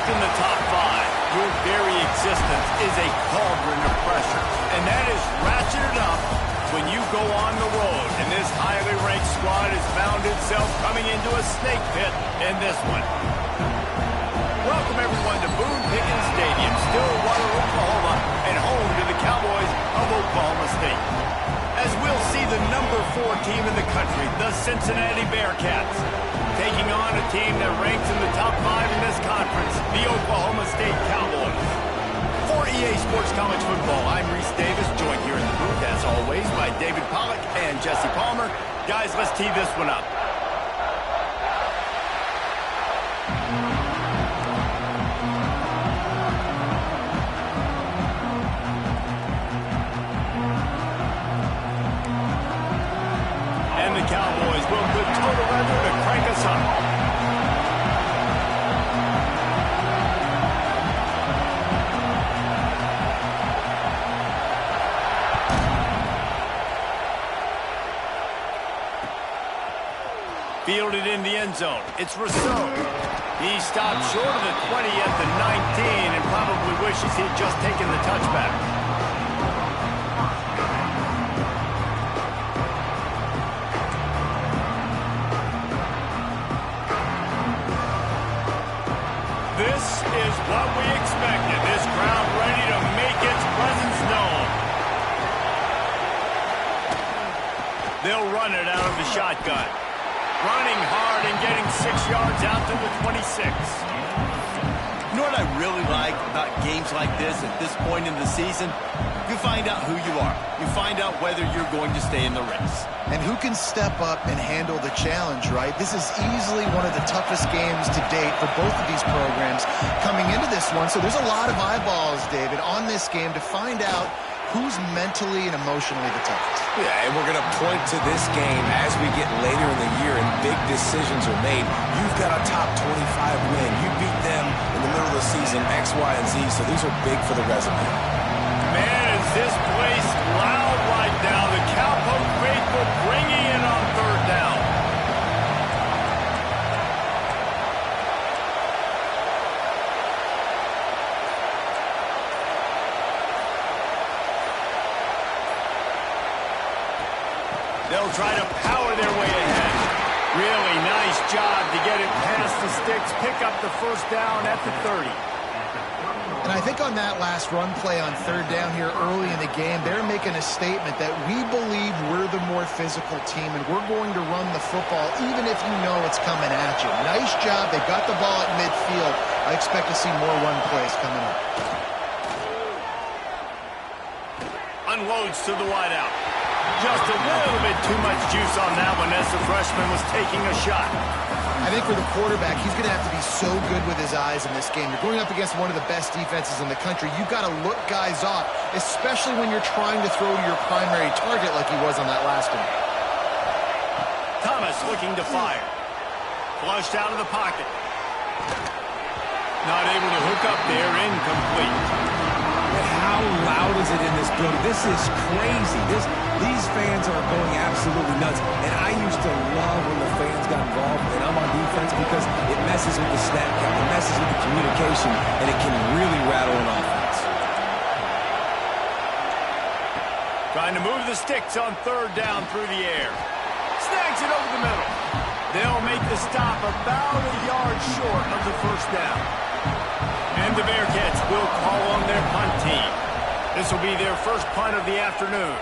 in the top five, your very existence is a cauldron of pressure. And that is ratcheted up when you go on the road. And this highly ranked squad has found itself coming into a snake pit in this one. Welcome, everyone, to Boone Pickens Stadium, Stillwater, Oklahoma, and home to the Cowboys of Oklahoma State. As we'll see the number 4 team in the country, the Cincinnati Bearcats, taking on a team that ranks in the top 5 in this conference, the Oklahoma State Cowboys. For EA Sports College Football, I'm Reese Davis, joined here in the booth, as always, by David Pollack and Jesse Palmer. Guys, let's tee this one up. Cowboys will put total weather to crank us up. Fielded in the end zone. It's Rousseau. He stopped short of the 20 at the 19 and probably wishes he'd just taken the touchback. This is what we expected. This crowd ready to make its presence known. They'll run it out of the shotgun. Running hard and getting 6 yards out to the 26. You know what I really like about games like this at this point in the season? You find out who you are. You find out whether you're going to stay in the race. And who can step up and handle the challenge, right? This is easily one of the toughest games to date for both of these programs coming into this one. So there's a lot of eyeballs, David, on this game to find out who's mentally and emotionally the toughest. Yeah, and we're going to point to this game as we get later in the year and big decisions are made. You've got a top 25 win. You beat them in the middle of the season, X, Y, and Z, so these are big for the resume. Man, is this place loud right now. The Cowpoke faithful bringing it on 3rd down. They'll try to power their way ahead. Really nice job to get it past the sticks, pick up the 1st down at the 30. And I think on that last run play on 3rd down here early in the game, they're making a statement that we believe we're the more physical team and we're going to run the football even if you know it's coming at you. Nice job. They got the ball at midfield. I expect to see more run plays coming up. Unloads to the wideout. Just a little bit too much juice on that one as the freshman was taking a shot. I think for the quarterback, he's going to have to be so good with his eyes in this game. You're going up against one of the best defenses in the country. You've got to look guys off, especially when you're trying to throw to your primary target like he was on that last one. Thomas looking to fire. Flushed out of the pocket. Not able to hook up there, incomplete. How loud is it in this building? This is crazy. These fans are going absolutely nuts. And I used to love when the fans got involved, and I'm on defense because it messes with the snap count, it messes with the communication, and it can really rattle an offense. Trying to move the sticks on 3rd down through the air. Snags it over the middle. They'll make the stop about a yard short of the 1st down. And the Bearcats will call on their punt team. This will be their first punt of the afternoon.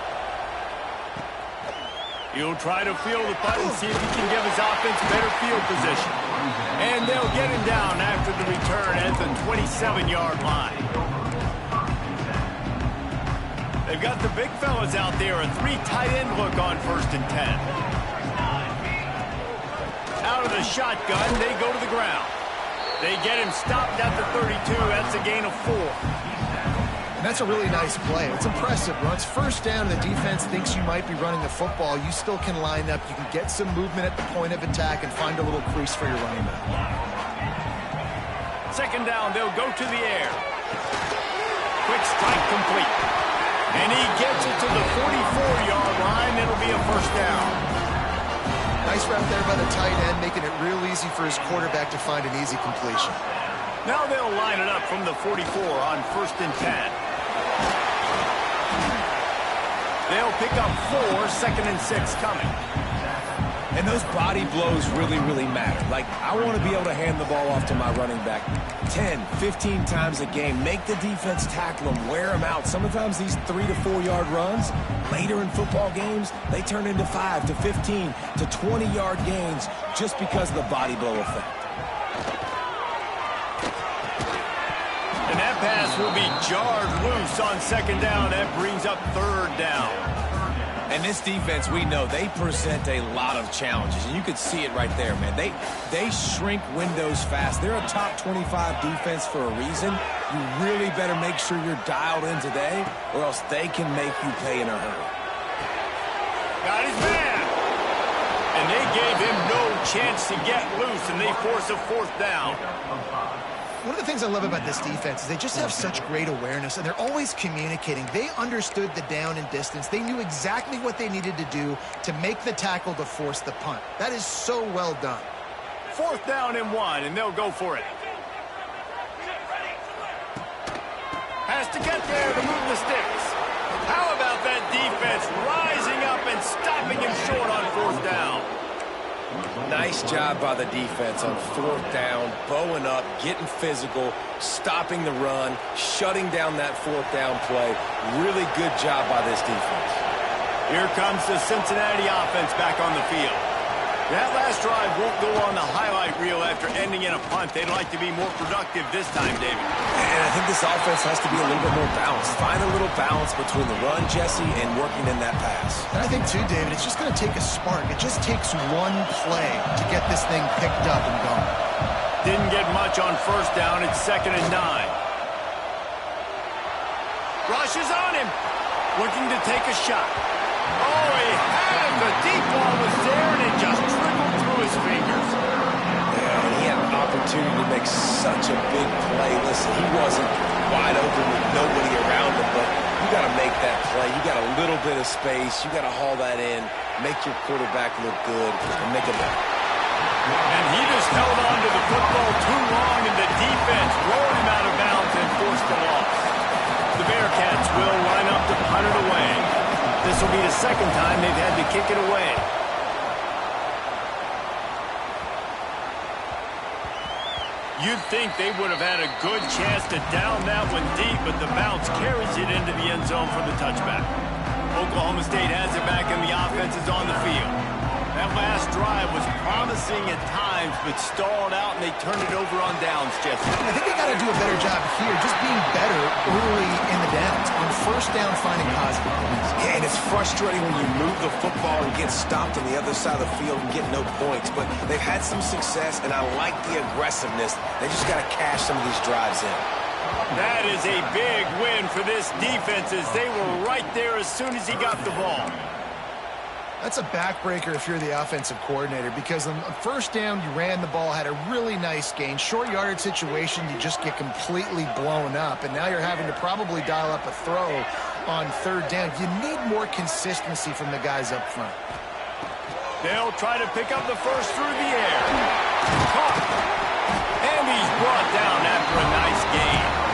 He'll try to field the punt and see if he can give his offense better field position. And they'll get him down after the return at the 27-yard line. They've got the big fellas out there, a 3 tight end look on 1st and 10. Out of the shotgun, they go to the ground. They get him stopped at the 32. That's a gain of 4. And that's a really nice play. It's impressive. When it's 1st down and the defense thinks you might be running the football, you still can line up. You can get some movement at the point of attack and find a little crease for your running back. 2nd down, they'll go to the air. Quick strike complete. And he gets it to the 44-yard line. It'll be a 1st down. Nice route there by the tight end, making it real easy for his quarterback to find an easy completion. Now they'll line it up from the 44 on 1st and 10. They'll pick up 4, 2nd and 6 coming. And those body blows really, really matter. Like, I want to be able to hand the ball off to my running back 10, 15 times a game. Make the defense tackle them, wear them out. Sometimes these 3 to 4 yard runs, later in football games, they turn into 5 to 15 to 20 yard gains just because of the body blow effect. And that pass will be jarred loose on 2nd down. That brings up 3rd down. And this defense, we know, they present a lot of challenges. And you could see it right there, man. They shrink windows fast. They're a top 25 defense for a reason. You really better make sure you're dialed in today, or else they can make you pay in a hurry. Got his man. And they gave him no chance to get loose, and they force a 4th down. One of the things I love about this defense is they just have such great awareness, and they're always communicating. They understood the down and distance. They knew exactly what they needed to do to make the tackle to force the punt. That is so well done. 4th down and 1, and they'll go for it. Has to get there to move the sticks. How about that defense rising up and stopping him short on 4th down? Nice job by the defense on 4th down, bowing up, getting physical, stopping the run, shutting down that 4th down play. Really good job by this defense. Here comes the Cincinnati offense back on the field. That last drive won't go on the highlight reel after ending in a punt. They'd like to be more productive this time, David. And I think this offense has to be a little bit more balanced. Find a little balance between the run, Jesse, and working in that pass. And I think, too, David, it's just going to take a spark. It just takes one play to get this thing picked up and going. Didn't get much on 1st down. It's 2nd and 9. Rush is on him. Looking to take a shot. Oh, he had him. The deep ball was there, and it just trickled through his fingers. Yeah, he had an opportunity to make such a big play. Listen, he wasn't wide open with nobody around him, but you got to make that play. You got a little bit of space. You got to haul that in, make your quarterback look good, and make it better. And he just held on to the football too long, and the defense rolled him out of bounds and forced the loss. The Bearcats will line up to punt it away. This will be the 2nd time they've had to kick it away. You'd think they would have had a good chance to down that one deep, but the bounce carries it into the end zone for the touchback. Oklahoma State has it back, and the offense is on the field. That last drive was promising at times, but stalled out, and they turned it over on downs, Jesse. I think they got to do a better job here, just being better early in the downs. On 1st down, finding positive points. Yeah, and it's frustrating when you move the football and get stopped on the other side of the field and get no points. But they've had some success, and I like the aggressiveness. They just got to cash some of these drives in. That is a big win for this defense, as they were right there as soon as he got the ball. That's a backbreaker if you're the offensive coordinator, because on 1st down, you ran the ball, had a really nice gain. Short yardage situation, you just get completely blown up, and now you're having to probably dial up a throw on 3rd down. You need more consistency from the guys up front. They'll try to pick up the first through the air. Caught. And he's brought down after a nice gain.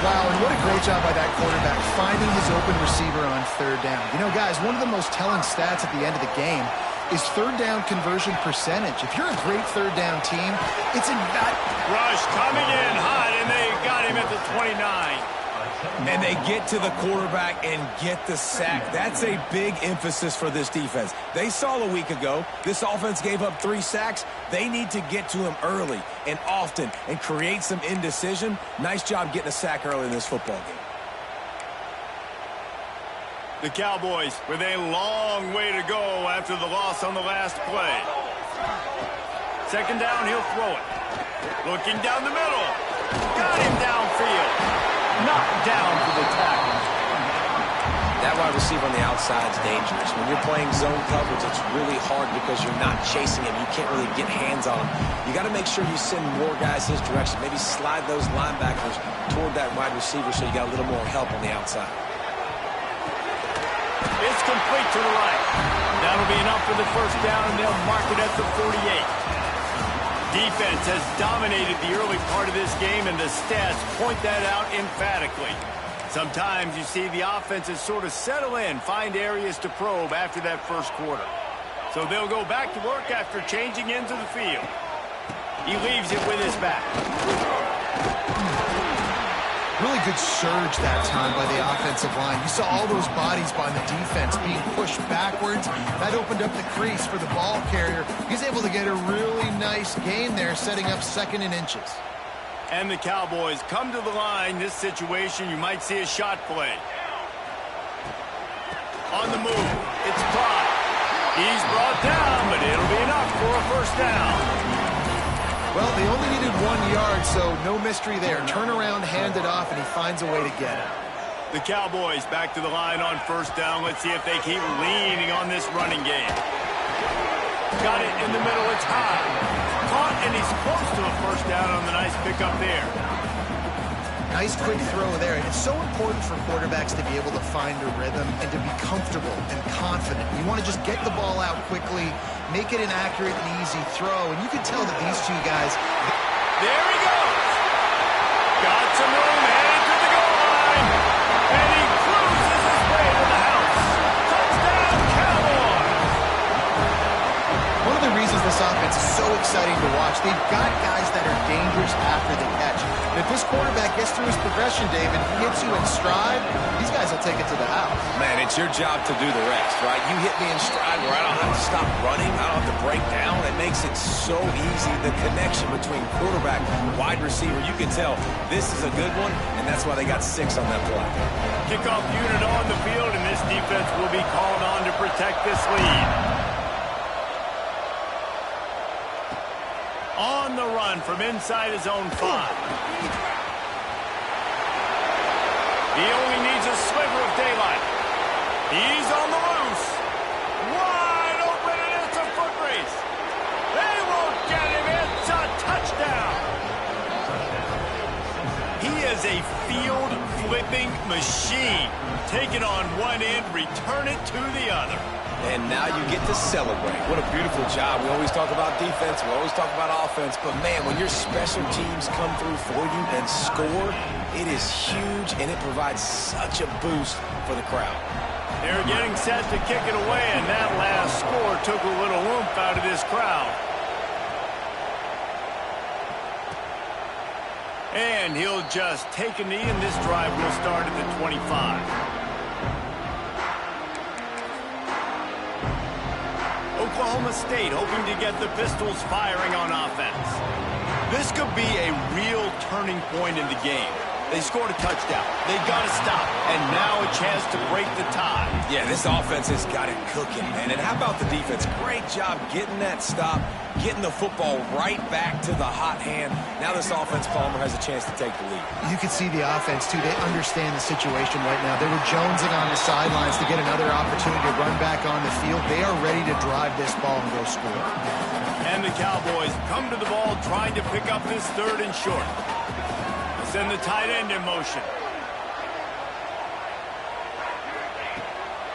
Wow, and what a great job by that quarterback, finding his open receiver on 3rd down. You know, guys, one of the most telling stats at the end of the game is 3rd down conversion percentage. If you're a great 3rd down team, it's in that. Rush coming in hot, and they got him at the 29. And they get to the quarterback and get the sack. That's a big emphasis for this defense. They saw a week ago, this offense gave up 3 sacks. They need to get to him early and often and create some indecision. Nice job getting a sack early in this football game. The Cowboys with a long way to go after the loss on the last play. 2nd down, he'll throw it. Looking down the middle. Got him downfield. Knocked down for the tackle. That wide receiver on the outside is dangerous. When you're playing zone coverage, it's really hard because you're not chasing him. You can't really get hands on him. You got to make sure you send more guys his direction. Maybe slide those linebackers toward that wide receiver so you got a little more help on the outside. It's complete to the right. That'll be enough for the 1st down, and they'll mark it at the 48. Defense has dominated the early part of this game, and the stats point that out emphatically. Sometimes you see the offenses sort of settle in, find areas to probe after that first quarter. So they'll go back to work after changing into the field. He leaves it with his back. Really good surge that time by the offensive line. You saw all those bodies by the defense being pushed backwards. That opened up the crease for the ball carrier. He's able to get a really nice gain there, setting up 2nd and inches. And the Cowboys come to the line. This situation, you might see a shot play. On the move, it's Clyde. He's brought down, but it'll be enough for a first down. Well, they only needed 1 yard, so no mystery there. Turn around, hand it off, and he finds a way to get it. The Cowboys back to the line on first down. Let's see if they keep leaning on this running game. Got it in the middle. It's high. Caught, and he's close to a first down on the nice pickup there. Nice quick throw there. It's so important for quarterbacks to be able to find a rhythm and to be comfortable and confident. You want to just get the ball out quickly, make it an accurate and easy throw. And you can tell that these two guys... There he goes! Got some room, headed to the goal line. And he cruises his way to the house. Touchdown, Cowboys! One of the reasons this offense is so exciting to watch, they've got guys that are dangerous after the catch. And if this quarterback gets through his progression, David, hits you in stride, these guys will take it to the house. Man, it's your job to do the rest, right? You hit me in stride where I don't have to stop running. I don't have to break down. It makes it so easy. The connection between quarterback and wide receiver, you can tell this is a good one, and that's why they got 6 on that play. Kickoff unit on the field, and this defense will be called on to protect this lead. On the run from inside his own 5. He only needs a sliver of daylight. He's on the loose. Wide open, and it's a foot race. They won't get him. It's a touchdown. He is a field-flipping machine. Take it on one end, return it to the other. And now you get to celebrate. What a beautiful job. We always talk about defense. We always talk about offense. But, man, when your special teams come through for you and score, it is huge, and it provides such a boost for the crowd. They're getting set to kick it away, and that last score took a little oomph out of this crowd. And he'll just take a knee, and this drive will start at the 25. Oklahoma State hoping to get the Pistols firing on offense. This could be a real turning point in the game. They scored a touchdown. They got to stop. And now a chance to break the tie. Yeah, this offense has got it cooking, man. And how about the defense? Great job getting that stop, getting the football right back to the hot hand. Now this offense, Palmer, has a chance to take the lead. You can see the offense, too. They understand the situation right now. They were jonesing on the sidelines to get another opportunity to run back on the field. They are ready to drive this ball and go score. And the Cowboys come to the ball trying to pick up this 3rd and short. Send the tight end in motion.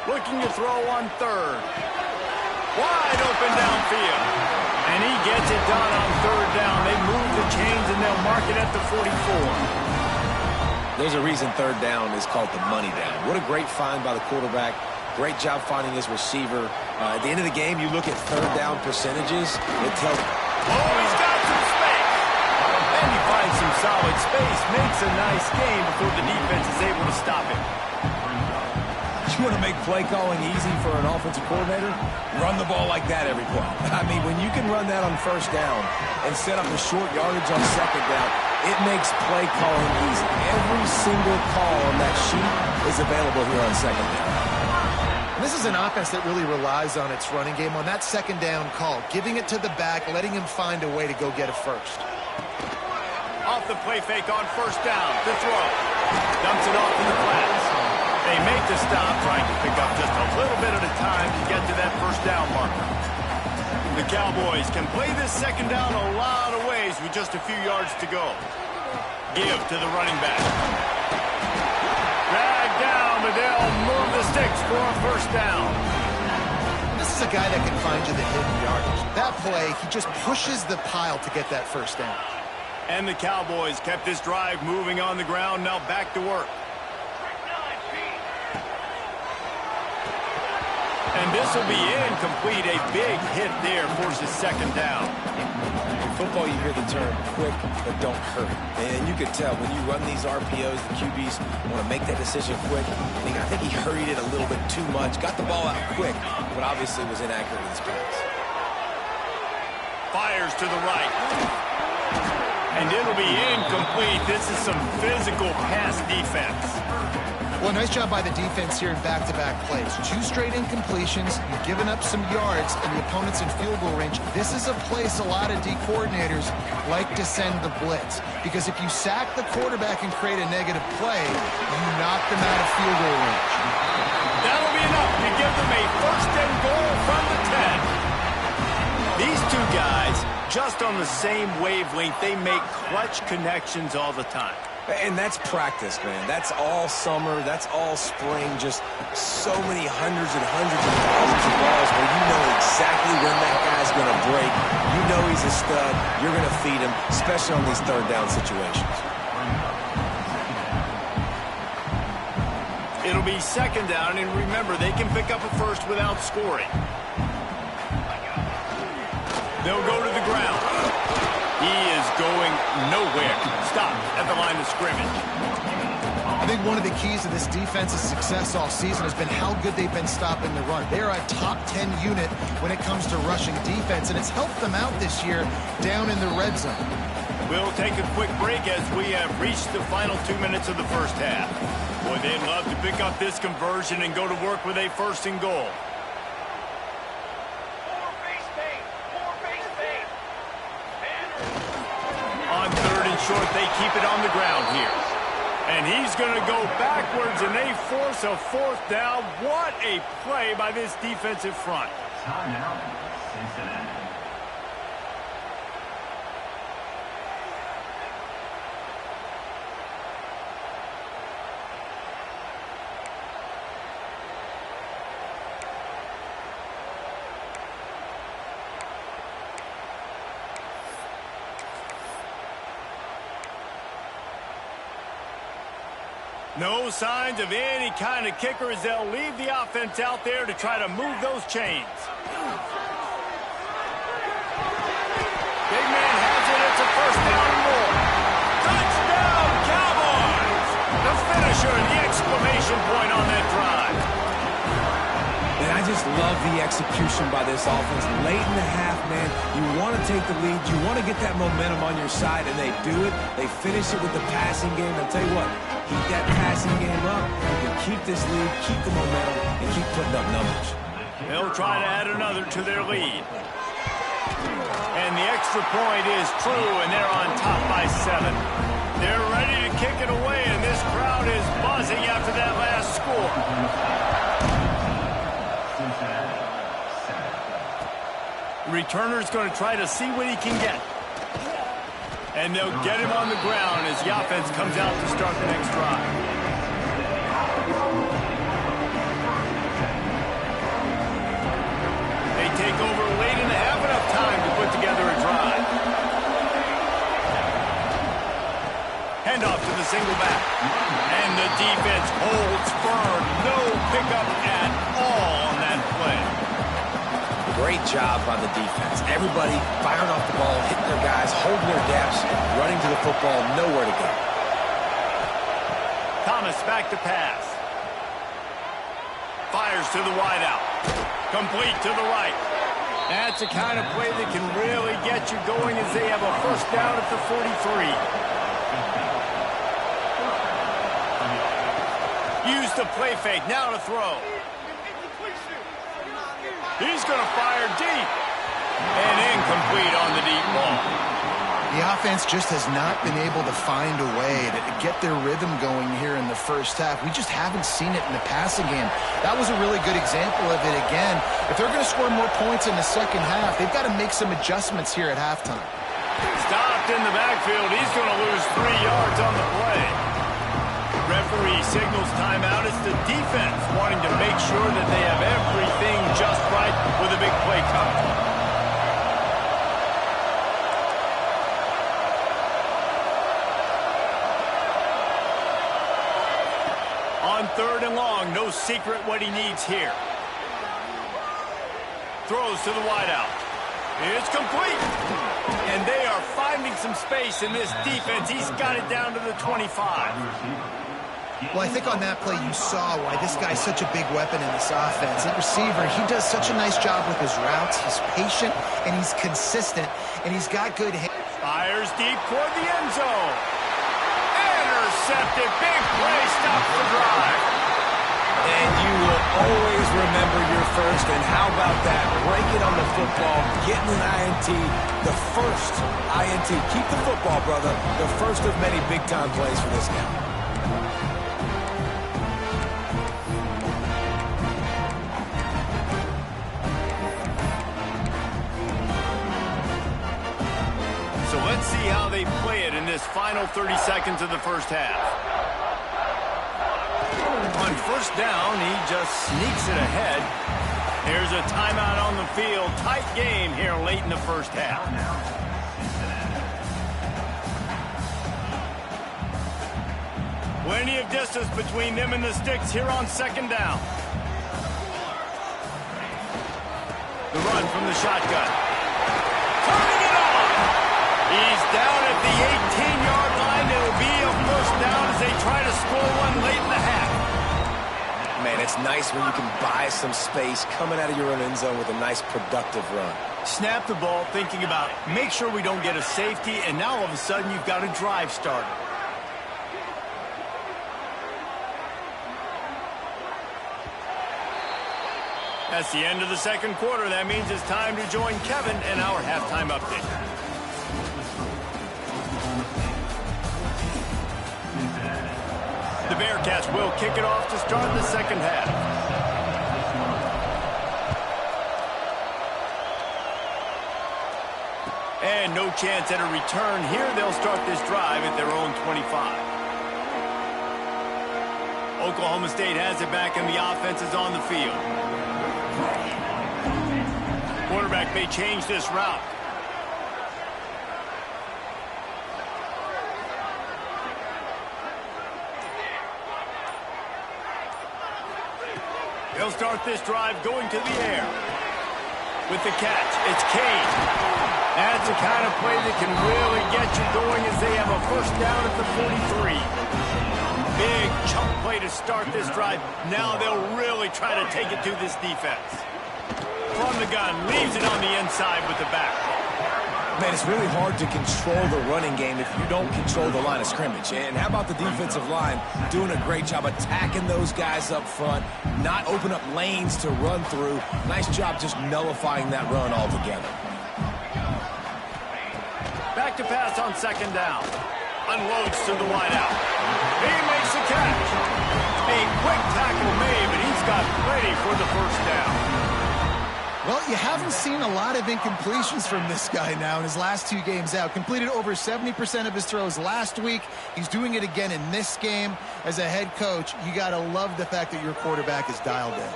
Looking to throw on 3rd. Wide open downfield. And he gets it done on 3rd down. They move the chains and they'll mark it at the 44. There's a reason 3rd down is called the money down. What a great find by the quarterback. Great job finding his receiver. At the end of the game, you look at 3rd down percentages. It tells... Oh, he's got some space. And he finds some solid space. Makes a nice game before the defense is able to stop him. You want to make play calling easy for an offensive coordinator? Run the ball like that every play. I mean, when you can run that on 1st down and set up a short yardage on 2nd down, it makes play calling easy. Every single call on that sheet is available here on 2nd down. This is an offense that really relies on its running game on that 2nd down call, giving it to the back, letting him find a way to go get a first. Off the play fake on 1st down. The throw. Dumps it off in the flats. They make the stop, trying to pick up just a little bit at a time to get to that 1st down marker. The Cowboys can play this 2nd down a lot of ways with just a few yards to go. Give to the running back. Drag down, but they'll move the sticks for a 1st down. This is is a guy that can find you the hidden yardage. That play, he just pushes the pile to get that first down. And the Cowboys kept this drive moving on the ground. Now back to work. And this will be incomplete. A big hit there forces second down. In football, you hear the term quick, but don't hurry. And you could tell when you run these RPOs, the QBs want to make that decision quick. I think he hurried it a little bit too much. Got the ball out quick, but obviously was inaccurate in his pass. Fires to the right. And it'll be incomplete. This is some physical pass defense. Well, nice job by the defense here in back-to-back plays. 2 straight incompletions. You've given up some yards, and the opponent's in field goal range. This is a place a lot of D coordinators like to send the blitz. Because if you sack the quarterback and create a negative play, you knock them out of field goal range. That'll be enough to give them a first and goal from the 10. These two guys, just on the same wavelength, they make clutch connections all the time. And that's practice, man. That's all summer. That's all spring. Just so many hundreds and hundreds of thousands of balls where you know exactly when that guy's going to break. You know he's a stud. You're going to feed him, especially on these third down situations. It'll be second down, and remember, they can pick up a first without scoring. They'll go to the ground. He is going nowhere. Stop at the line of scrimmage. I think one of the keys to this defense's success all season has been how good they've been stopping the run. They are a top 10 unit when it comes to rushing defense, and it's helped them out this year down in the red zone. We'll take a quick break as we have reached the final 2 minutes of the first half. Boy, they'd love to pick up this conversion and go to work with a first and goal. On third and short, they keep it on the ground here. And he's going to go backwards, and they force a fourth down. What a play by this defensive front. Timeout, Cincinnati. No signs of any kind of kicker as they'll leave the offense out there to try to move those chains. Big man has it. It's a first down and more. Touchdown, Cowboys! The finisher and the exclamation point on that drive. And I just love the execution by this offense. Late in the half, man, you want to take the lead. You want to get that momentum on your side, and they do it. They finish it with the passing game. I'll tell you what, keep that passing game up. You can keep this lead, keep the momentum, and keep putting up numbers. They'll try to add another to their lead. And the extra point is true, and they're on top by 7. They're ready to kick it away, and this crowd is buzzing after that last score. Returner's going to try to see what he can get. And they'll get him on the ground as the offense comes out to start the next drive. They take over late and have enough time to put together a drive. Handoff to the single back. And the defense holds firm. No pickup at all on that play. Great job by the defense. Everybody firing off the ball, hitting their guys, holding their gaps, running to the football, nowhere to go. Thomas back to pass. Fires to the wideout. Complete to the right. That's the kind of play that can really get you going as they have a first down at the 43. Use the play fake. Now to throw. He's going to fire deep. And incomplete on the deep ball. The offense just has not been able to find a way to get their rhythm going here in the first half. We just haven't seen it in the passing game. That was a really good example of it again. If they're going to score more points in the second half, they've got to make some adjustments here at halftime. Stopped in the backfield. He's going to lose 3 yards on the play. Referee signals timeout. It's the defense wanting to make sure that they have everything just right with a no secret what he needs here. Throws to the wideout. It's complete. And they are finding some space in this defense. He's got it down to the 25. Well, I think on that play you saw why this guy's such a big weapon in this offense. At receiver, he does such a nice job with his routes. He's patient, and he's consistent, and he's got good hands. Fires deep toward the end zone. Intercepted. Big play. Stops the drive. And you will always remember your first. And how about that? Breaking on the football, getting an INT, the first INT. Keep the football, brother. The first of many big-time plays for this guy. So let's see how they play it in this final 30 seconds of the first half. On first down, he just sneaks it ahead. Here's a timeout on the field. Tight game here late in the first half. Plenty of distance between them and the sticks here on second down. The run from the shotgun. Turning it on! He's down at the 18-yard line. It'll be a first down as they try to score one late in the half. Man, it's nice when you can buy some space coming out of your own end zone with a nice productive run. Snap the ball, thinking about make sure we don't get a safety, and now all of a sudden you've got a drive started. That's the end of the second quarter. That means it's time to join Kevin in our halftime update. The Bearcats will kick it off to start the second half. And no chance at a return here. They'll start this drive at their own 25. Oklahoma State has it back, and the offense is on the field. Quarterback may change this route. They'll start this drive going to the air. With the catch, it's Kane. That's the kind of play that can really get you going as they have a first down at the 43. Big chunk play to start this drive. Now they'll really try to take it to this defense. From the gun, leaves it on the inside with the back. Man, it's really hard to control the running game if you don't control the line of scrimmage. And how about the defensive line doing a great job attacking those guys up front, not open up lanes to run through. Nice job just nullifying that run altogether. Back to pass on second down. Unloads to the wideout. He makes the catch. A quick tackle made, but he's got plenty for the first down. Well, you haven't seen a lot of incompletions from this guy now in his last 2 games out. Completed over 70% of his throws last week. He's doing it again in this game. As a head coach, you got to love the fact that your quarterback is dialed in.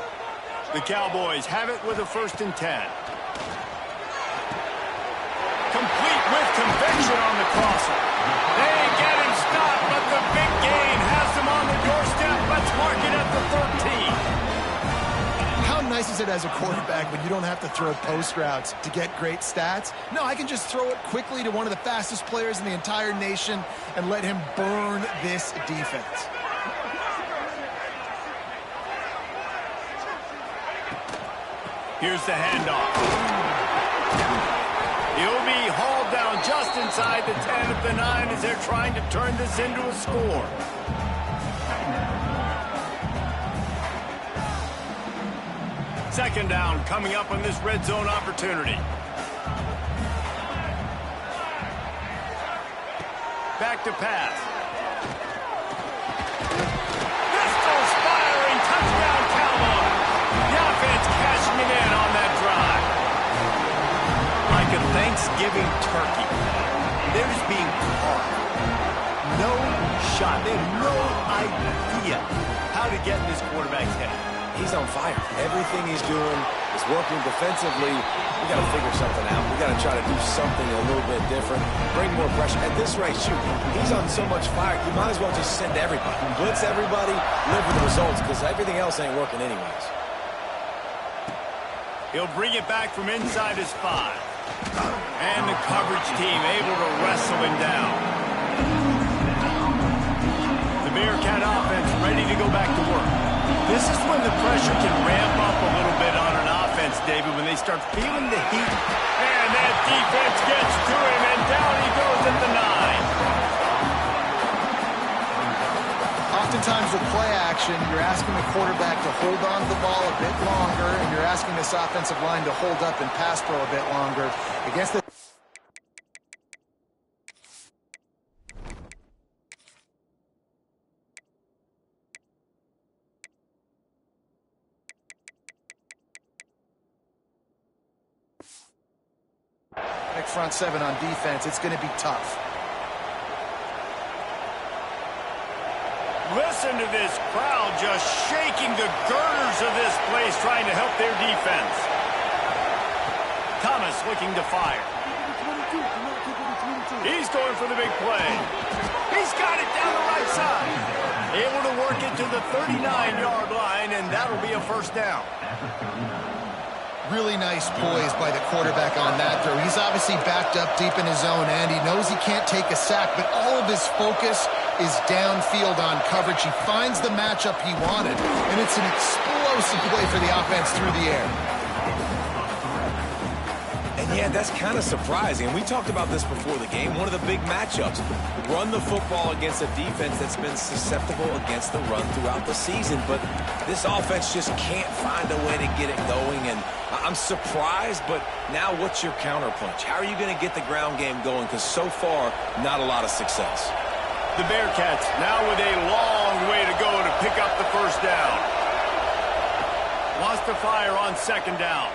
The Cowboys have it with a 1st and 10. Complete with conviction on the crosser. They get him stopped, but the big gain has him on the doorstep. Let's mark it at the 13. How nice is it as a quarterback when you don't have to throw post routes to get great stats? No, I can just throw it quickly to one of the fastest players in the entire nation and let him burn this defense. Here's the handoff. He'll be hauled down just inside the 10 at the 9 as they're trying to turn this into a score. Second down coming up on this red zone opportunity. Back to pass. Pistols firing, touchdown Cowboys. The offense cashing it in on that drive. Like a Thanksgiving turkey. They're just being carved. No shot. They have no idea how to get in this quarterback's head. He's on fire. Everything he's doing It's working defensively. We got to figure something out. We got to try to do something a little bit different, bring more pressure. At this rate, shoot, he's on so much fire, you might as well just send everybody. Blitz everybody, live with the results, because everything else ain't working anyways. He'll bring it back from inside his 5. And the coverage team able to wrestle him down. The Bearcat offense ready to go back to work. This is when the pressure can ramp up a little bit on an offense, David, when they start feeling the heat. And that defense gets to him, and down he goes at the 9. Oftentimes with play action, you're asking the quarterback to hold on to the ball a bit longer, and you're asking this offensive line to hold up and pass pro a bit longer. Against the front 7 on defense, it's going to be tough. Listen to this crowd just shaking the girders of this place, trying to help their defense. Thomas looking to fire. He's going for the big play. He's got it down the right side. Able to work it to the 39-yard line, and that'll be a first down. Really nice poise by the quarterback on that throw. He's obviously backed up deep in his own end. He knows he can't take a sack, but all of his focus is downfield on coverage. He finds the matchup he wanted, and it's an explosive play for the offense through the air. And yeah, that's kind of surprising. We talked about this before the game. One of the big matchups. Run the football against a defense that's been susceptible against the run throughout the season. But this offense just can't find a way to get it going. And I'm surprised, but now what's your counterpunch? How are you going to get the ground game going? Because so far, not a lot of success. The Bearcats now with a long way to go to pick up the first down. Wants to fire on second down.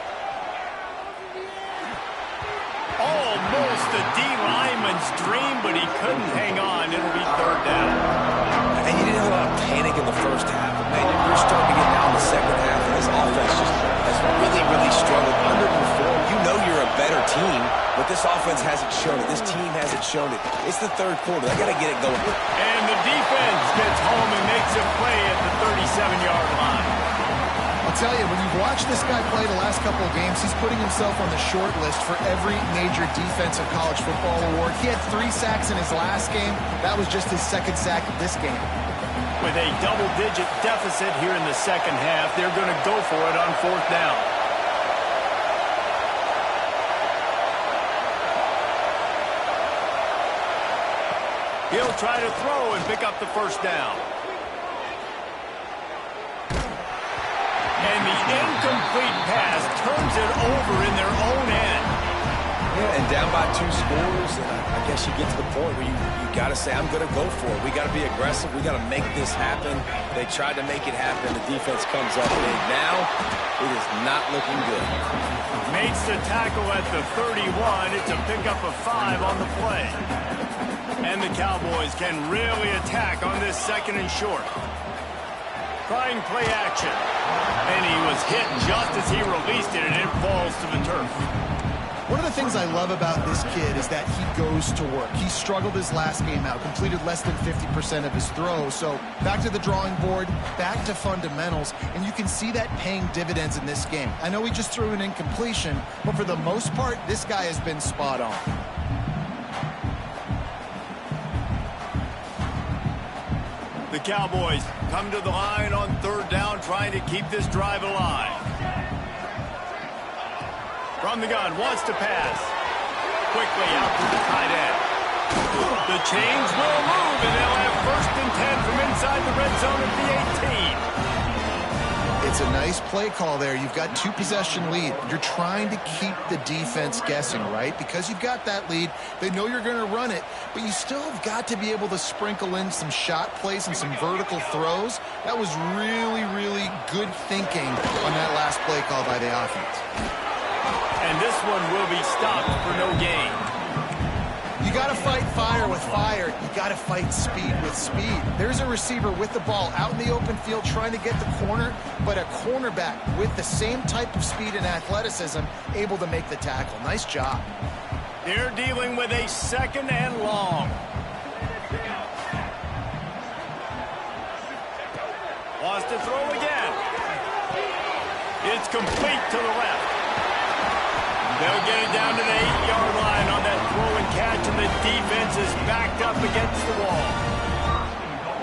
Almost a D lineman's dream, but he couldn't hang on. It'll be third down. And you didn't have a lot of panic in the first half, but man, you're starting to get down the second half, and this offense just has really struggled. Underperformed. You know you're a better team, but this offense hasn't shown it. This team hasn't shown it. It's the third quarter. They got to get it going. And the defense gets home and makes a play at the 37-yard line. I'll tell you, when you've watched this guy play the last couple of games, he's putting himself on the short list for every major defensive college football award. He had 3 sacks in his last game. That was just his second sack of this game. With a double-digit deficit here in the second half, they're going to go for it on fourth down. He'll try to throw and pick up the first down. And the incomplete pass turns it over in their own end. Yeah, and down by 2 scores, and I guess you get to the point where you got to say, I'm going to go for it. We got to be aggressive. We got to make this happen. They tried to make it happen. The defense comes up big. Now, it is not looking good. Makes the tackle at the 31. It's a pickup of 5 on the play. And the Cowboys can really attack on this second and short. Trying play action. And he was hit just as he released it, and it falls to the turf. One of the things I love about this kid is that he goes to work. He struggled his last game out, completed less than 50% of his throws. So back to the drawing board, back to fundamentals, and you can see that paying dividends in this game. I know he just threw an incompletion, but for the most part, this guy has been spot on. The Cowboys come to the line on third down, trying to keep this drive alive. From the gun, wants to pass. Quickly out to the tight end. The chains will move, and they'll have first and 10 from inside the red zone at the 18. It's a nice play call there. You've got 2-possession lead. You're trying to keep the defense guessing, right? Because you've got that lead, they know you're going to run it, but you still have got to be able to sprinkle in some shot plays and some vertical throws. That was really good thinking on that last play call by the offense. And this one will be stopped for no gain. You got to fight fire with fire. You got to fight speed with speed. There's a receiver with the ball out in the open field trying to get the corner, but a cornerback with the same type of speed and athleticism able to make the tackle. Nice job. They're dealing with a 2nd and long. Wants to throw again. It's complete to the left. They'll get it down to the 8-yard line on that throw and catch, and the defense is backed up against the wall.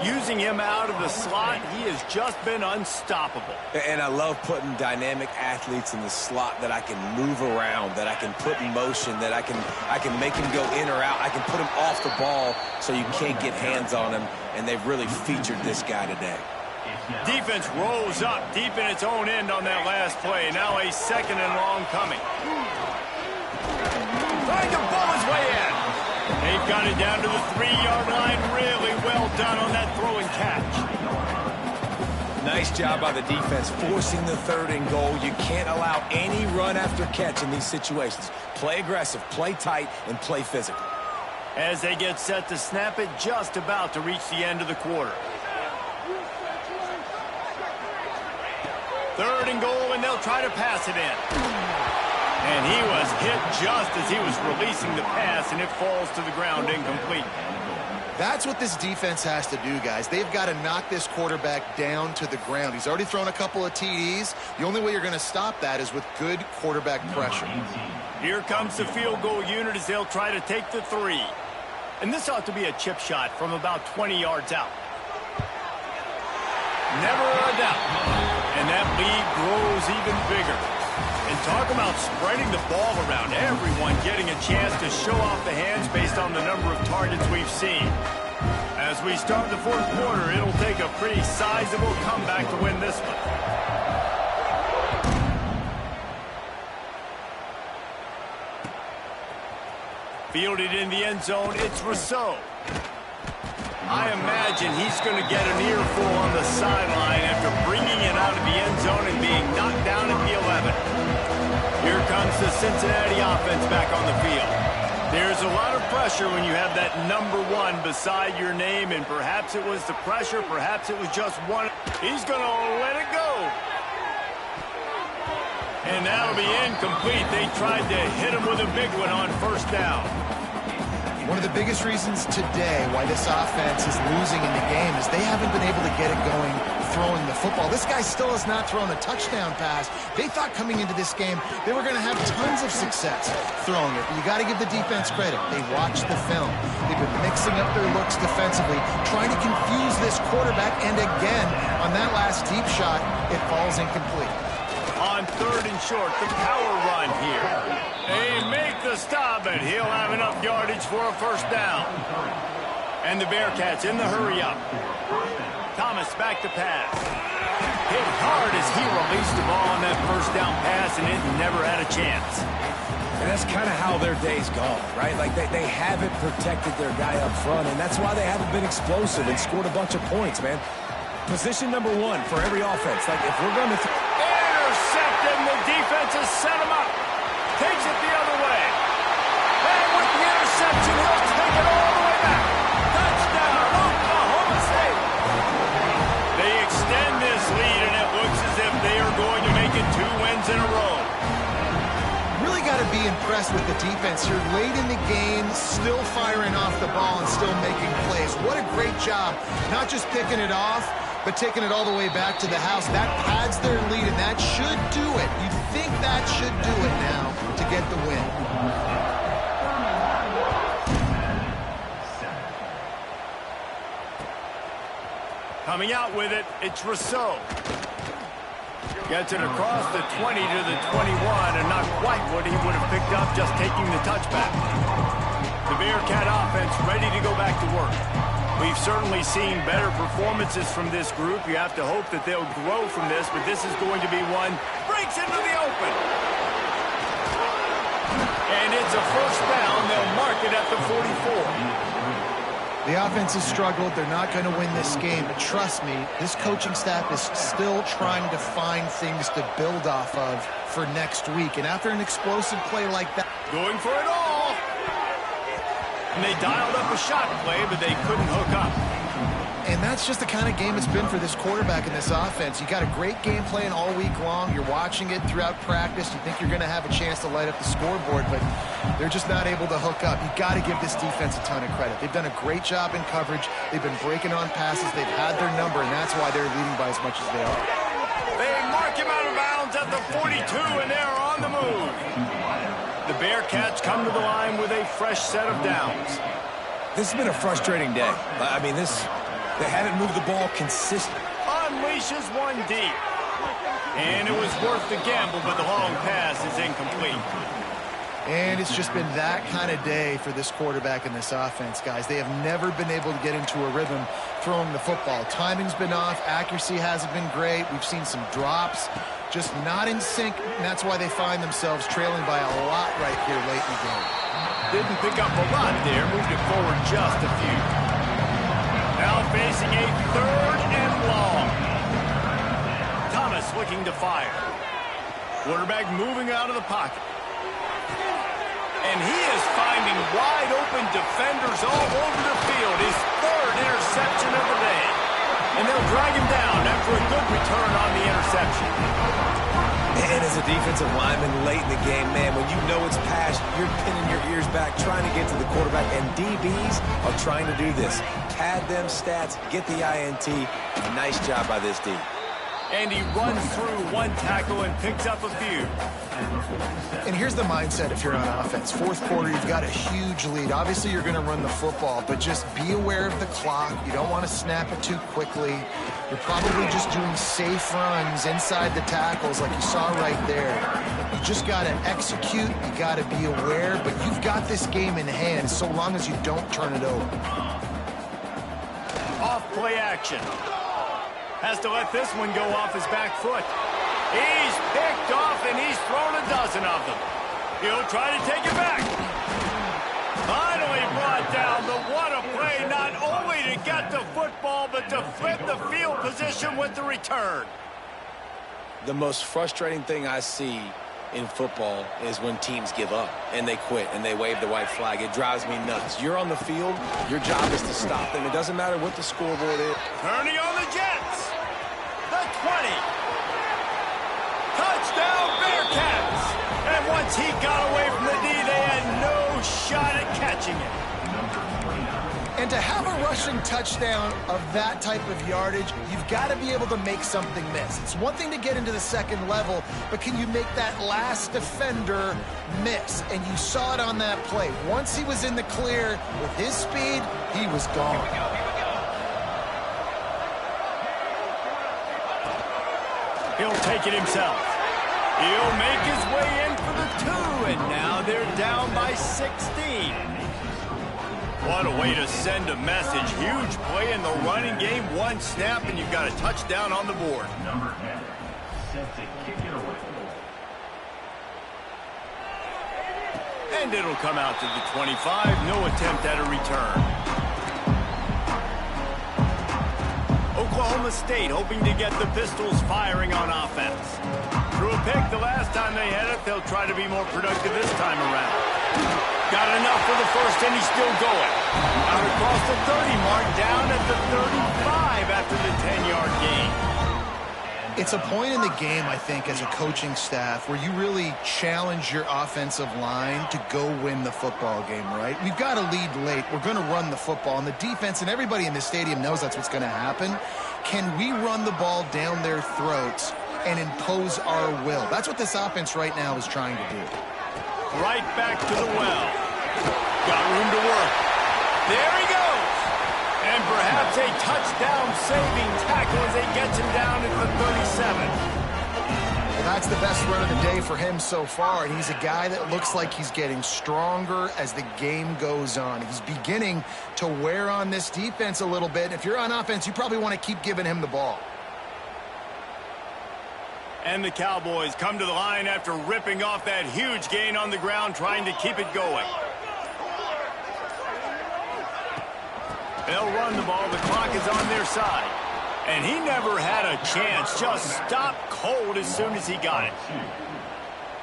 Using him out of the slot, he has just been unstoppable. And I love putting dynamic athletes in the slot that I can move around, that I can put in motion, that I can make him go in or out. I can put him off the ball so you can't get hands on him, and they've really featured this guy today. Defense rolls up deep in its own end on that last play. Now a 2nd and long coming. Trying to ball his way in. They've got it down to the 3-yard line. Really well done on that throw and catch. Nice job by the defense forcing the 3rd and goal. You can't allow any run after catch in these situations. Play aggressive, play tight, and play physical. As they get set to snap it, just about to reach the end of the quarter. 3rd and goal, and they'll try to pass it in. And he was hit just as he was releasing the pass, and it falls to the ground incomplete. That's what this defense has to do, guys. They've got to knock this quarterback down to the ground. He's already thrown a couple of TDs. The only way you're going to stop that is with good quarterback pressure. Here comes the field goal unit as they'll try to take the 3. And this ought to be a chip shot from about 20 yards out. Never a doubt. And that lead grows even bigger. And talk about spreading the ball around. Everyone getting a chance to show off the hands based on the number of targets we've seen. As we start the 4th quarter, it'll take a pretty sizable comeback to win this one. Fielded in the end zone, it's Rousseau. I imagine he's going to get an earful on the sideline after bringing it out of the end zone and being knocked down at the 11. Here comes the Cincinnati offense back on the field. There's a lot of pressure when you have that number 1 beside your name, and perhaps it was the pressure, perhaps it was just one. He's going to let it go. And that'll be incomplete. They tried to hit him with a big one on 1st down. One of the biggest reasons today why this offense is losing in the game is they haven't been able to get it going throwing the football. This guy still has not thrown a touchdown pass. They thought coming into this game they were going to have tons of success throwing it. But you got to give the defense credit. They watched the film. They've been mixing up their looks defensively, trying to confuse this quarterback. And again, on that last deep shot, it falls incomplete. On 3rd and short, the power run here. They make the stop, and he'll have enough yardage for a 1st down. And the Bearcats in the hurry-up. Thomas back to pass. Hit hard as he released the ball on that 1st down pass, and it never had a chance. And that's kind of how their day's gone, right? Like they haven't protected their guy up front, and that's why they haven't been explosive and scored a bunch of points, man. Position number 1 for every offense. Like, if we're going to... Intercepted, and the defense has set him up. Takes it the other way. And with the interception, he'll take it all the way back. Touchdown, Oklahoma State. They extend this lead, and it looks as if they are going to make it 2 wins in a row. Really got to be impressed with the defense here. Late in the game, still firing off the ball and still making plays. What a great job. Not just picking it off, but taking it all the way back to the house. That pads their lead, and that should do it. You'd think that should do it now to get the win. Coming out with it, it's Rousseau. Gets it across the 20 to the 21, and not quite what he would have picked up just taking the touchback. The Bearcat offense ready to go back to work. We've certainly seen better performances from this group. You have to hope that they'll grow from this, but this is going to be one. Breaks into the open. And it's a 1st down. They'll mark it at the 44. The offense has struggled. They're not going to win this game, but trust me, this coaching staff is still trying to find things to build off of for next week. And after an explosive play like that... Going for it all. And they dialed up a shot play, but they couldn't hook up. And that's just the kind of game it's been for this quarterback in this offense. You got a great game plan all week long. You're watching it throughout practice. You think you're going to have a chance to light up the scoreboard, but they're just not able to hook up. You got to give this defense a ton of credit. They've done a great job in coverage. They've been breaking on passes. They've had their number, and that's why they're leading by as much as they are. They mark him out of bounds at the 42, and they're on the move. The Bearcats come to the line with a fresh set of downs. This has been a frustrating day. I mean, they haven't moved the ball consistently. Unleashes one deep. And it was worth the gamble, but the long pass is incomplete. And it's just been that kind of day for this quarterback and this offense, guys. They have never been able to get into a rhythm throwing the football. Timing's been off. Accuracy hasn't been great. We've seen some drops, just not in sync, and that's why they find themselves trailing by a lot right here late in the game. Didn't pick up a lot there. Moved it forward just a few. Now facing a 3rd and long. Thomas looking to fire. Quarterback moving out of the pocket. And he is finding wide open defenders all over the field. His 3rd interception of the day. And they'll drag him down after a good return on the interception. And as a defensive lineman late in the game, man, when you know it's past, you're pinning your ears back, trying to get to the quarterback, and DBs are trying to do this. Pad them stats, get the INT. Nice job by this D. And he runs through one tackle and picks up a few. And here's the mindset if you're on offense. 4th quarter, you've got a huge lead. Obviously, you're going to run the football, but just be aware of the clock. You don't want to snap it too quickly. You're probably just doing safe runs inside the tackles like you saw right there. You just got to execute. You got to be aware, but you've got this game in hand so long as you don't turn it over. Off play action. Has to let this one go off his back foot. He's picked off, and he's thrown a dozen of them. He'll try to take it back. Finally brought down. The what a play, not only to get the football, but to flip the field position with the return. The most frustrating thing I see in football is when teams give up and they quit and they wave the white flag. It drives me nuts. You're on the field. Your job is to stop them. It doesn't matter what the scoreboard is. Turning on the Jets. The 20. Touchdown Bearcats. And once he got away from the D, they had no shot at catching it. And to have a rushing touchdown of that type of yardage, you've got to be able to make something miss. It's one thing to get into the 2nd level, but can you make that last defender miss? And you saw it on that play. Once he was in the clear with his speed, he was gone. He'll take it himself. He'll make his way in for the 2, and now they're down by 16. What a way to send a message. Huge play in the running game. One snap, and you've got a touchdown on the board. Number 10, set to kick it away. And it'll come out to the 25. No attempt at a return. Oklahoma State hoping to get the Pistols firing on offense. Threw a pick the last time they had it. They'll try to be more productive this time around. Got enough for the 1st, and he's still going. Out across the 30 mark, down at the 35 after the 10-yard gain. It's a point in the game, I think, as a coaching staff where you really challenge your offensive line to go win the football game, right? We've got to lead late. We're going to run the football, and the defense and everybody in the stadium knows that's what's going to happen. Can we run the ball down their throats and impose our will? That's what this offense right now is trying to do. Right back to the well. Got room to work. There he goes. And perhaps a touchdown-saving tackle as he gets him down at the 37. Well, that's the best run of the day for him so far, and he's a guy that looks like he's getting stronger as the game goes on. He's beginning to wear on this defense a little bit. If you're on offense, you probably want to keep giving him the ball. And the Cowboys come to the line after ripping off that huge gain on the ground, trying to keep it going. They'll run the ball. The clock is on their side. And he never had a chance. Just stopped cold as soon as he got it.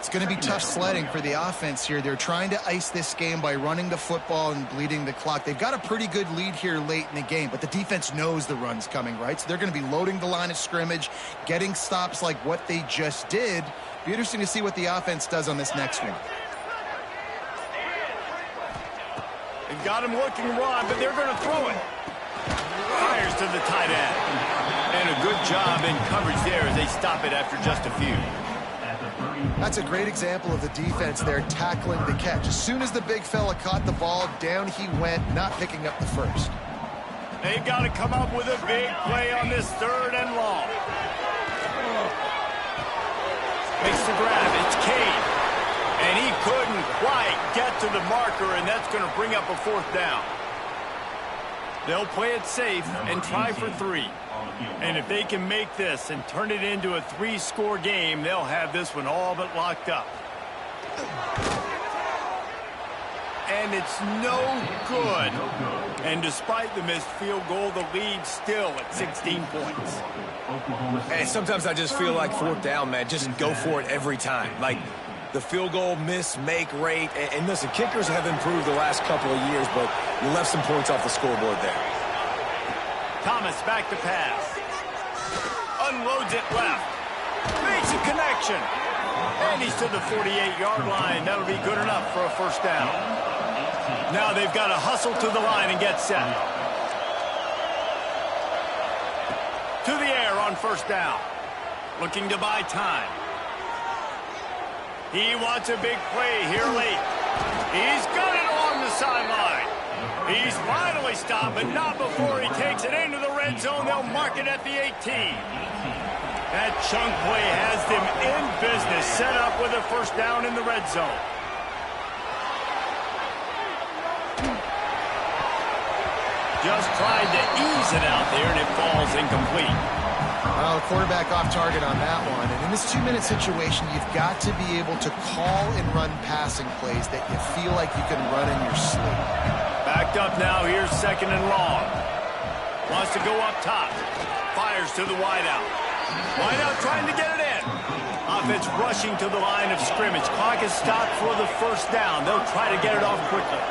It's going to be tough sledding for the offense here. They're trying to ice this game by running the football and bleeding the clock. They've got a pretty good lead here late in the game, but the defense knows the run's coming, right? So they're going to be loading the line of scrimmage, getting stops like what they just did. Be interesting to see what the offense does on this next one. They've got him looking run, but they're going to throw it. Fires to the tight end. And a good job in coverage there as they stop it after just a few. That's a great example of the defense there tackling the catch. As soon as the big fella caught the ball, down he went, not picking up the first. They've got to come up with a big play on this 3rd and long. Makes the grab. It's Cade. And he couldn't quite get to the marker, and that's going to bring up a 4th down. They'll play it safe and try for 3. And if they can make this and turn it into a 3-score game, they'll have this one all but locked up. And it's no good. And despite the missed field goal, the lead's still at 16 points. And sometimes I just feel like 4th down, man, just go for it every time. Like the field goal miss, make rate. And listen, kickers have improved the last couple of years, but you left some points off the scoreboard there. Thomas back to pass. Unloads it left. Makes a connection. And he's to the 48-yard line. That'll be good enough for a 1st down. Now they've got to hustle to the line and get set. To the air on 1st down. Looking to buy time. He wants a big play here late. He's got it along the sideline. He's finally stopped, but not before he takes it into the red zone. They'll mark it at the 18. That chunk play has them in business, set up with a 1st down in the red zone. Just tried to ease it out there, and it falls incomplete. Well, the quarterback off target on that one. And in this 2-minute situation, you've got to be able to call and run passing plays that you feel like you can run in your sleep. Backed up now. Here's 2nd and long. Wants to go up top. Fires to the wideout. Wideout trying to get it in. Offense rushing to the line of scrimmage. Clock is stopped for the 1st down. They'll try to get it off quickly.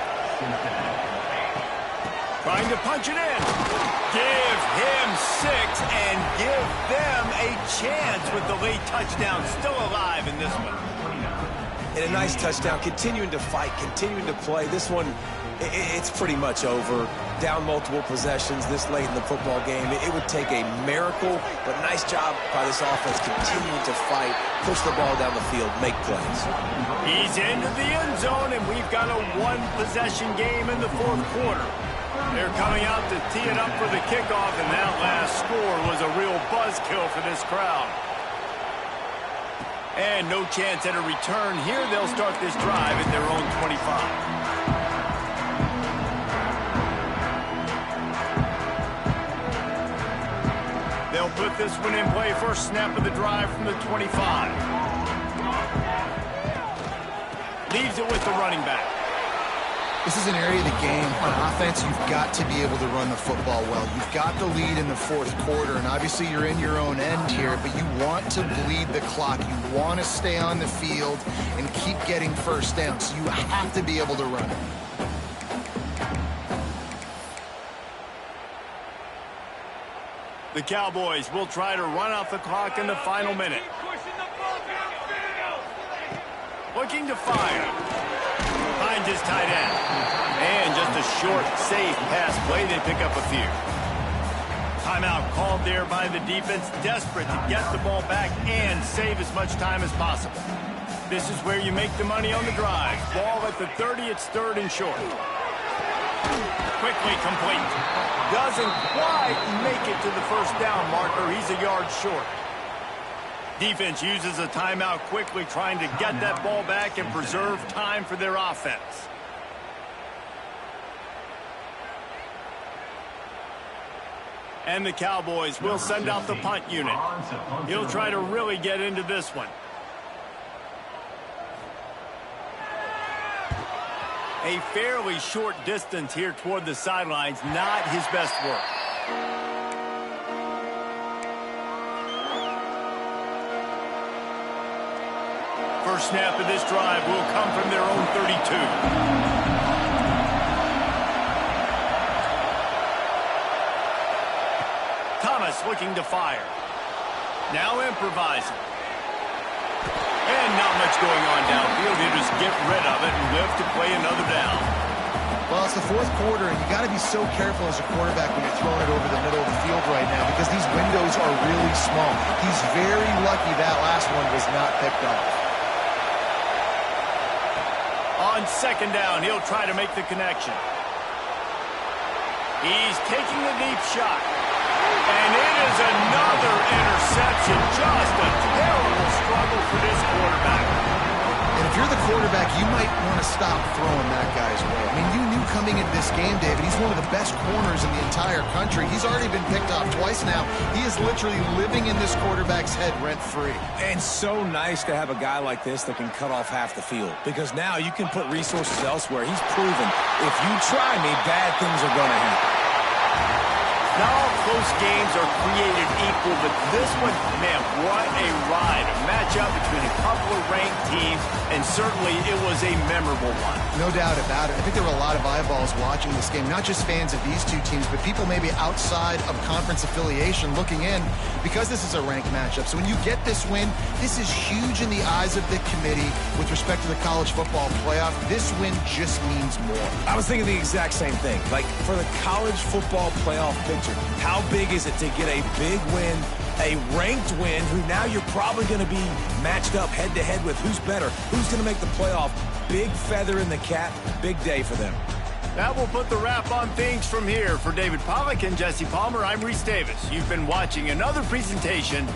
Trying to punch it in. Give him 6 and give them a chance with the late touchdown still alive in this one. And a nice touchdown, continuing to fight, continuing to play. This one, it's pretty much over. Down multiple possessions this late in the football game. It would take a miracle, but nice job by this offense continuing to fight, push the ball down the field, make plays. He's into the end zone, and we've got a 1-possession game in the 4th quarter. They're coming out to tee it up for the kickoff, and that last score was a real buzzkill for this crowd. And no chance at a return here. They'll start this drive at their own 25. They'll put this one in play. First snap of the drive from the 25. Leaves it with the running back. This is an area of the game on offense you've got to be able to run the football well. You've got the lead in the 4th quarter, and obviously you're in your own end here, but you want to bleed the clock. You want to stay on the field and keep getting 1st down, so you have to be able to run it. The Cowboys will try to run off the clock in the final minute. Looking to fire. Finds his tight end. And just a short, safe pass play. They pick up a few. Timeout called there by the defense. Desperate to get the ball back and save as much time as possible. This is where you make the money on the drive. Ball at the 30. It's 3rd and short. Quickly complete. Doesn't quite make it to the 1st down marker. He's a yard short. Defense uses a timeout quickly, trying to get that ball back and preserve time for their offense. And the Cowboys will send out the punt unit. He'll try to really get into this one. A fairly short distance here toward the sidelines, not his best work. first snap of this drive will come from their own 32. Thomas looking to fire. Now improvising. And not much going on downfield. He'll just get rid of it and live to play another down. Well, it's the fourth quarter, and you got to be so careful as a quarterback when you're throwing it over the middle of the field right now because these windows are really small. He's very lucky that last one was not picked off. On second down, he'll try to make the connection. He's taking a deep shot. And it is another interception. Just a terrible struggle for this quarterback. And if you're the quarterback, you might want to stop throwing that guy's way. I mean, you knew coming into this game, David, he's one of the best corners in the entire country. He's already been picked off twice now. He is literally living in this quarterback's head rent-free. And so nice to have a guy like this that can cut off half the field. Because now you can put resources elsewhere. He's proven, if you try me, bad things are going to happen. Not all close games are created equal, but this one, man, what a ride. A matchup between a couple of ranked teams, and certainly it was a memorable one. No doubt about it. I think there were a lot of eyeballs watching this game, not just fans of these two teams, but people maybe outside of conference affiliation looking in because this is a ranked matchup. So when you get this win, this is huge in the eyes of the committee with respect to the college football playoff. This win just means more. I was thinking the exact same thing. Like, for the college football playoff picture, how big is it to get a big win, a ranked win, who now you're probably going to be matched up head-to-head with who's better, who's going to make the playoff. Big feather in the cap, big day for them. That will put the wrap on things from here. For David Pollack and Jesse Palmer, I'm Reese Davis. You've been watching another presentation